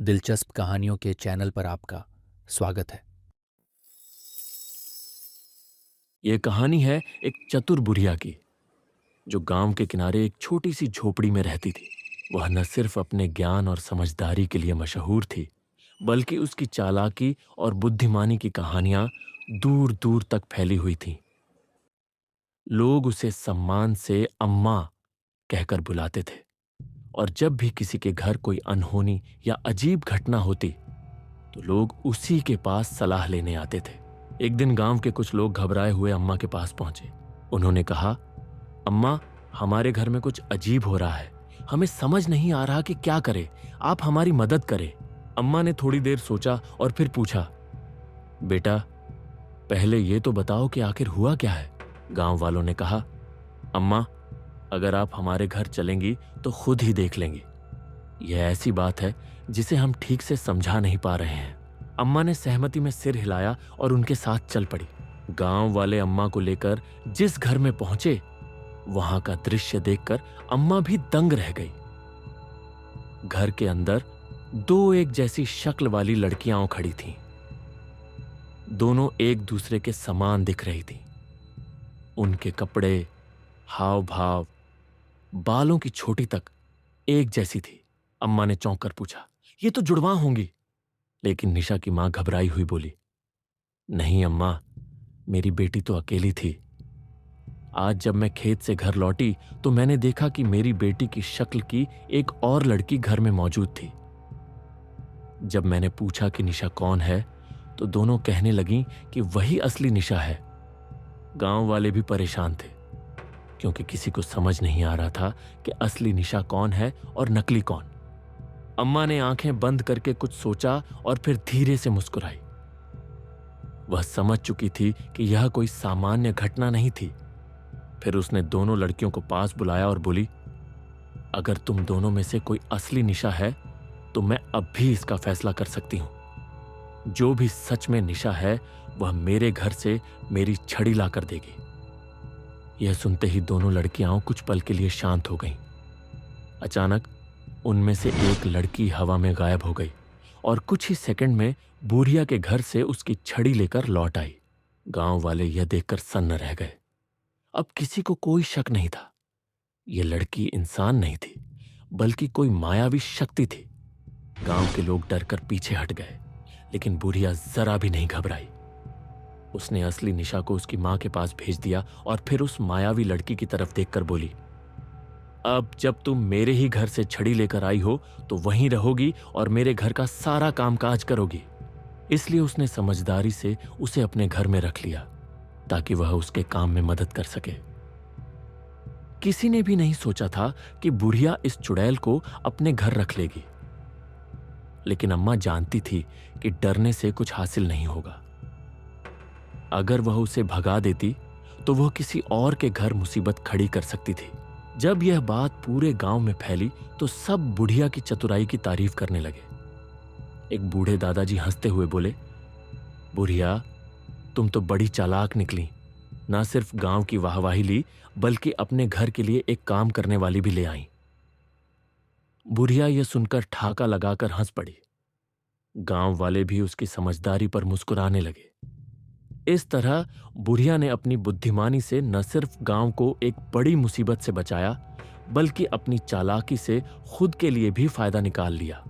दिलचस्प कहानियों के चैनल पर आपका स्वागत है। ये कहानी है एक चतुर बुढ़िया की, जो गांव के किनारे एक छोटी सी झोपड़ी में रहती थी। वह न सिर्फ अपने ज्ञान और समझदारी के लिए मशहूर थी, बल्कि उसकी चालाकी और बुद्धिमानी की कहानियां दूर दूर तक फैली हुई थीं। लोग उसे सम्मान से अम्मा कहकर बुलाते थे, और जब भी किसी के घर कोई अनहोनी या अजीब घटना होती, तो लोग उसी के पास सलाह लेने आते थे। एक दिन गांव के कुछ लोग घबराए हुए अम्मा के पास पहुंचे। उन्होंने कहा, अम्मा, हमारे घर में कुछ अजीब हो रहा है। हमें समझ नहीं आ रहा कि क्या करें। आप हमारी मदद करें। अम्मा ने थोड़ी देर सोचा और फिर पूछा, बेटा, पहले ये तो बताओ कि आखिर हुआ क्या है। गांव वालों ने कहा, अम्मा, अगर आप हमारे घर चलेंगी तो खुद ही देख लेंगे। यह ऐसी बात है जिसे हम ठीक से समझा नहीं पा रहे हैं। अम्मा ने सहमति में सिर हिलाया और उनके साथ चल पड़ी। गांव वाले अम्मा को लेकर जिस घर में पहुंचे, वहां का दृश्य देखकर अम्मा भी दंग रह गई। घर के अंदर दो एक जैसी शक्ल वाली लड़कियां खड़ी थीं। दोनों एक दूसरे के समान दिख रही थीं। उनके कपड़े, हाव भाव, बालों की छोटी तक एक जैसी थी। अम्मा ने चौंक कर पूछा, ये तो जुड़वां होंगी। लेकिन निशा की मां घबराई हुई बोली, नहीं अम्मा, मेरी बेटी तो अकेली थी। आज जब मैं खेत से घर लौटी तो मैंने देखा कि मेरी बेटी की शक्ल की एक और लड़की घर में मौजूद थी। जब मैंने पूछा कि निशा कौन है, तो दोनों कहने लगीं कि वही असली निशा है। गांव वाले भी परेशान थे, क्योंकि किसी को समझ नहीं आ रहा था कि असली निशा कौन है और नकली कौन। अम्मा ने आंखें बंद करके कुछ सोचा और फिर धीरे से मुस्कुराई। वह समझ चुकी थी कि यह कोई सामान्य घटना नहीं थी। फिर उसने दोनों लड़कियों को पास बुलाया और बोली, अगर तुम दोनों में से कोई असली निशा है तो मैं अब भी इसका फैसला कर सकती हूं। जो भी सच में निशा है, वह मेरे घर से मेरी छड़ी ला कर देगी। यह सुनते ही दोनों लड़कियां कुछ पल के लिए शांत हो गईं। अचानक उनमें से एक लड़की हवा में गायब हो गई और कुछ ही सेकंड में बुढ़िया के घर से उसकी छड़ी लेकर लौट आई। गांव वाले यह देखकर सन्न रह गए। अब किसी को कोई शक नहीं था। यह लड़की इंसान नहीं थी, बल्कि कोई मायावी शक्ति थी। गांव के लोग डरकर पीछे हट गए, लेकिन बुढ़िया जरा भी नहीं घबराई। उसने असली निशा को उसकी मां के पास भेज दिया और फिर उस मायावी लड़की की तरफ देखकर बोली, अब जब तुम मेरे ही घर से छड़ी लेकर आई हो तो वहीं रहोगी और मेरे घर का सारा कामकाज करोगी। इसलिए उसने समझदारी से उसे अपने घर में रख लिया, ताकि वह उसके काम में मदद कर सके। किसी ने भी नहीं सोचा था कि बुढ़िया इस चुड़ैल को अपने घर रख लेगी, लेकिन अम्मा जानती थी कि डरने से कुछ हासिल नहीं होगा। अगर वह उसे भगा देती तो वह किसी और के घर मुसीबत खड़ी कर सकती थी। जब यह बात पूरे गांव में फैली तो सब बुढ़िया की चतुराई की तारीफ करने लगे। एक बूढ़े दादाजी हंसते हुए बोले, बुढ़िया, तुम तो बड़ी चालाक निकली। ना सिर्फ गांव की वाहवाही ली, बल्कि अपने घर के लिए एक काम करने वाली भी ले आई। बुढ़िया यह सुनकर ठाका लगाकर हंस पड़ी। गांव वाले भी उसकी समझदारी पर मुस्कुराने लगे। इस तरह बुढ़िया ने अपनी बुद्धिमानी से न सिर्फ गांव को एक बड़ी मुसीबत से बचाया, बल्कि अपनी चालाकी से खुद के लिए भी फायदा निकाल लिया।